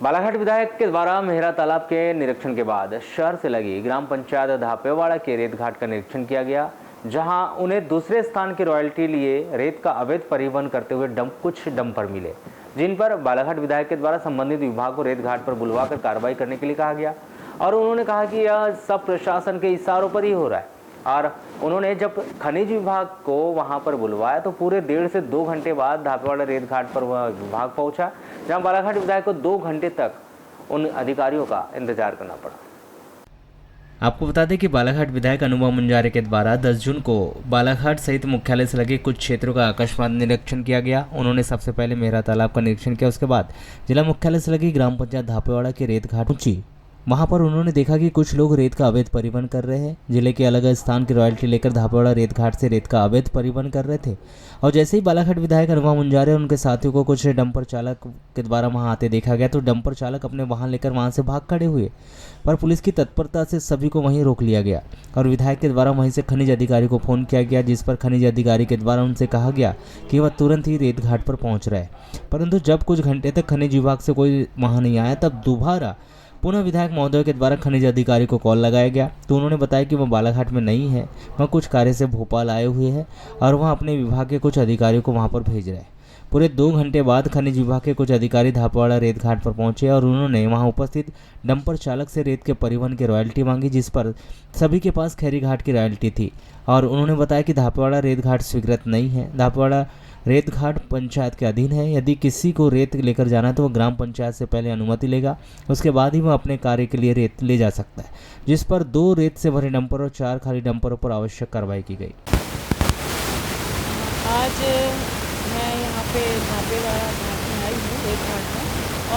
बालाघाट विधायक के द्वारा मेहरा तालाब के निरीक्षण के बाद शहर से लगी ग्राम पंचायत धापेवाड़ा के रेत घाट का निरीक्षण किया गया, जहां उन्हें दूसरे स्थान की रॉयल्टी लिए रेत का अवैध परिवहन करते हुए कुछ डंपर मिले, जिन पर बालाघाट विधायक के द्वारा संबंधित विभाग को रेत घाट पर बुलवाकर कार्रवाई करने के लिए कहा गया। और उन्होंने कहा कि यह सब प्रशासन के इशारों पर ही हो रहा है। और उन्होंने जब खनिज विभाग को वहां पर बुलवाया तो पूरे 1.5 से 2 घंटे बाद धापेवाड़ा रेत घाट पर वह विभाग पहुंचा, जहां बालाघाट विधायक को 2 घंटे तक उन अधिकारियों का इंतजार करना पड़ा। आपको बता दें कि बालाघाट विधायक अनुभव मुंजारे के द्वारा 10 जून को बालाघाट सहित मुख्यालय से लगे कुछ क्षेत्रों का आकस्मिक निरीक्षण किया गया। उन्होंने सबसे पहले मेहरा तालाब का निरीक्षण किया, उसके बाद जिला मुख्यालय से लगी ग्राम पंचायत धापेवाड़ा के रेत घाट पहुंची। वहां पर उन्होंने देखा कि कुछ लोग रेत का अवैध परिवहन कर रहे हैं। जिले के अलग स्थान की रॉयल्टी लेकर धापेवाड़ा रेत घाट से रेत का अवैध परिवहन कर रहे थे। और जैसे ही बालाघाट विधायक अनुभव मुंजारे और उनके साथियों को कुछ डंपर चालक के द्वारा वहां आते देखा गया तो डंपर चालक अपने वाहन लेकर वहां से भाग खड़े हुए, पर पुलिस की तत्परता से सभी को वहीं रोक लिया गया और विधायक के द्वारा वहीं से खनिज अधिकारी को फोन किया गया, जिस पर खनिज अधिकारी के द्वारा उनसे कहा गया कि वह तुरंत ही रेत घाट पर पहुंच रहा है। परंतु जब कुछ घंटे तक खनिज विभाग से कोई वहां नहीं आया, तब दोबारा पुनः विधायक महोदय के द्वारा खनिज अधिकारी को कॉल लगाया गया तो उन्होंने बताया कि वह बालाघाट में नहीं है, वह कुछ कार्य से भोपाल आए हुए हैं और वह अपने विभाग के कुछ अधिकारियों को वहां पर भेज रहे हैं। पूरे 2 घंटे बाद खनिज विभाग के कुछ अधिकारी धापेवाड़ा रेत घाट पर पहुंचे और उन्होंने वहां उपस्थित डंपर चालक से रेत के परिवहन की रॉयल्टी मांगी, जिस पर सभी के पास खैरी घाट की रॉयल्टी थी। और उन्होंने बताया कि धापेवाड़ा रेत घाट स्वीकृत नहीं है, धापेवाड़ा रेत घाट पंचायत के अधीन है। यदि किसी को रेत लेकर जाना है तो वह ग्राम पंचायत से पहले अनुमति लेगा, उसके बाद ही वह अपने कार्य के लिए रेत ले जा सकता है, जिस पर 2 रेत से भरे डंपर और 4 खाली डंपरों पर आवश्यक कार्रवाई की गई। आज मैं यहाँ पे धापेवाड़ा घाट में आई हूँ, रेत घाट में,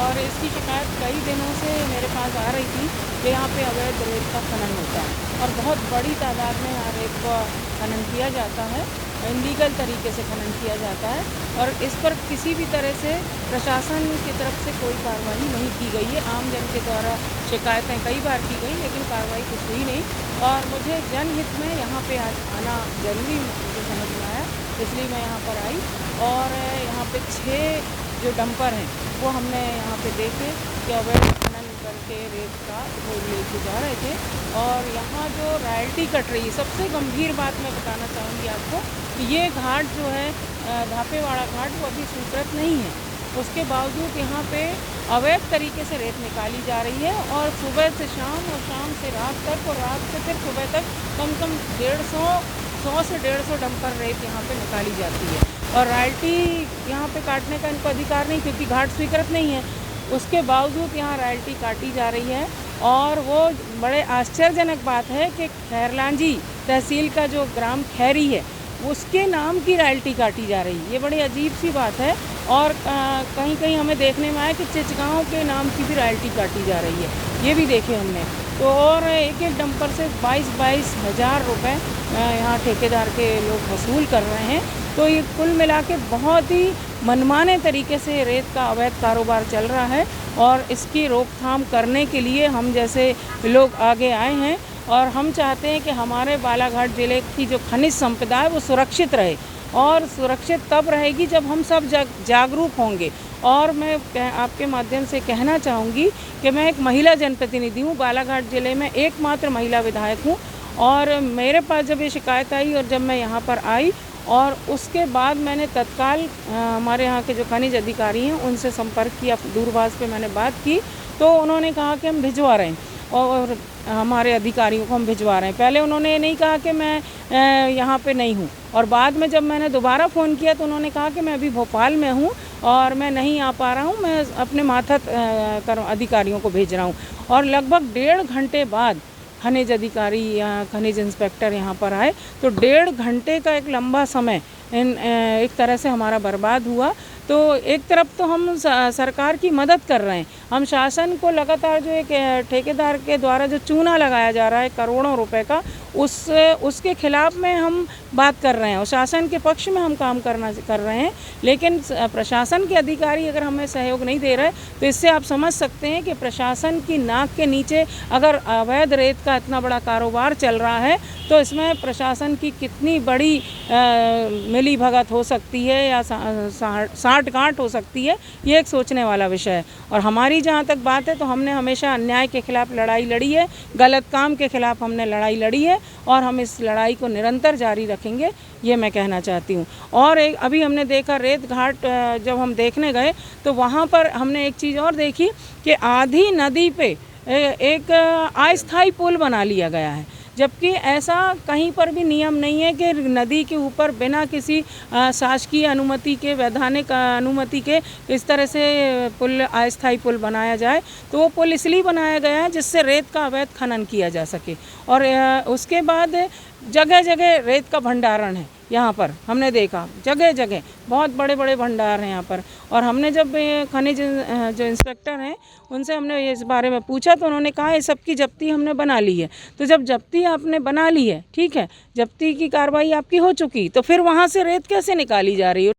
और इसकी शिकायत कई दिनों से मेरे पास आ रही थी कि यहाँ पे अवैध रेत का खनन होता है और बहुत बड़ी तादाद में यहाँ रेत का खनन किया जाता है, इलीगल तरीके से खनन किया जाता है और इस पर किसी भी तरह से प्रशासन की तरफ से कोई कार्रवाई नहीं की गई है। आम जन के द्वारा शिकायतें कई बार की गई लेकिन कार्रवाई कुछ हुई नहीं और मुझे जनहित में यहाँ पे आज आना जरूरी मुझे समझ में आया, इसलिए मैं यहाँ पर आई। और यहाँ पे 6 जो डंपर हैं वो हमने यहाँ पे देखे कि अवैध खनन करके रेत का वो लेके जा रहे थे और यहाँ जो रॉयल्टी कट रही है, सबसे गंभीर बात मैं बताना चाहूँगी आपको कि ये घाट जो है धापेवाड़ा घाट वो अभी स्वीकृत नहीं है, उसके बावजूद यहाँ पे अवैध तरीके से रेत निकाली जा रही है और सुबह से शाम और शाम से रात तक और रात से फिर सुबह तक कम से कम 100 से 150 डंपर रेत यहाँ पे निकाली जाती है और रॉयल्टी यहाँ पे काटने का इनको अधिकार नहीं क्योंकि घाट स्वीकृत नहीं है, उसके बावजूद यहाँ रॉयल्टी काटी जा रही है। और वो बड़े आश्चर्यजनक बात है कि खैरलांजी तहसील का जो ग्राम खैरी है उसके नाम की रॉयल्टी काटी जा रही है, ये बड़ी अजीब सी बात है। और कहीं कहीं हमें देखने में आया कि चिचगांव के नाम की भी रॉयल्टी काटी जा रही है, ये भी देखे हमने। तो और एक डंपर से 22 हज़ार रुपये यहाँ ठेकेदार के लोग वसूल कर रहे हैं। तो ये कुल मिला के बहुत ही मनमाने तरीके से रेत का अवैध कारोबार चल रहा है और इसकी रोकथाम करने के लिए हम जैसे लोग आगे आए हैं और हम चाहते हैं कि हमारे बालाघाट ज़िले की जो खनिज संपदा है वो सुरक्षित रहे और सुरक्षित तब रहेगी जब हम सब जागरूक होंगे। और मैं आपके माध्यम से कहना चाहूँगी कि मैं एक महिला जनप्रतिनिधि हूँ, बालाघाट ज़िले में एकमात्र महिला विधायक हूँ और मेरे पास जब ये शिकायत आई और जब मैं यहाँ पर आई और उसके बाद मैंने तत्काल हमारे यहाँ के जो खनिज अधिकारी हैं उनसे संपर्क किया, दूरभाष पे मैंने बात की तो उन्होंने कहा कि हम भिजवा रहे हैं और हमारे अधिकारियों को हम भिजवा रहे हैं। पहले उन्होंने ये नहीं कहा कि मैं यहाँ पे नहीं हूँ और बाद में जब मैंने दोबारा फ़ोन किया तो उन्होंने कहा कि मैं अभी भोपाल में हूँ और मैं नहीं आ पा रहा हूँ, मैं अपने मातहत अधिकारियों को भेज रहा हूँ। और लगभग 1.5 घंटे बाद खनिज अधिकारी या खनिज इंस्पेक्टर यहाँ पर आए तो 1.5 घंटे का एक लंबा समय एक तरह से हमारा बर्बाद हुआ। तो एक तरफ तो हम सरकार की मदद कर रहे हैं, हम शासन को लगातार जो एक ठेकेदार के द्वारा जो चूना लगाया जा रहा है करोड़ों रुपए का उसके खिलाफ में हम बात कर रहे हैं और शासन के पक्ष में हम काम कर रहे हैं, लेकिन प्रशासन के अधिकारी अगर हमें सहयोग नहीं दे रहे तो इससे आप समझ सकते हैं कि प्रशासन की नाक के नीचे अगर अवैध रेत का इतना बड़ा कारोबार चल रहा है तो इसमें प्रशासन की कितनी बड़ी मिली भगत हो सकती है या साड़ गांठ गांठ हो सकती है, ये एक सोचने वाला विषय है। और हमारी जहाँ तक बात है तो हमने हमेशा अन्याय के खिलाफ लड़ाई लड़ी है, गलत काम के खिलाफ हमने लड़ाई लड़ी है और हम इस लड़ाई को निरंतर जारी रखेंगे, ये मैं कहना चाहती हूँ। और अभी हमने देखा रेत घाट जब हम देखने गए तो वहाँ पर हमने एक चीज़ और देखी कि आधी नदी पे एक अस्थायी पुल बना लिया गया है, जबकि ऐसा कहीं पर भी नियम नहीं है कि नदी के ऊपर बिना किसी शासकीय अनुमति के, वैधानिक अनुमति के इस तरह से पुल, अस्थायी पुल बनाया जाए। तो वो पुल इसलिए बनाया गया है जिससे रेत का अवैध खनन किया जा सके। और उसके बाद जगह जगह रेत का भंडारण है, यहाँ पर हमने देखा जगह जगह बहुत बड़े बड़े भंडार हैं यहाँ पर। और हमने जब खनिज जो इंस्पेक्टर हैं उनसे हमने इस बारे में पूछा तो उन्होंने कहा इस सब की जब्ती हमने बना ली है। तो जब जब्ती आपने बना ली है, ठीक है, जब्ती की कार्रवाई आपकी हो चुकी, तो फिर वहाँ से रेत कैसे निकाली जा रही है?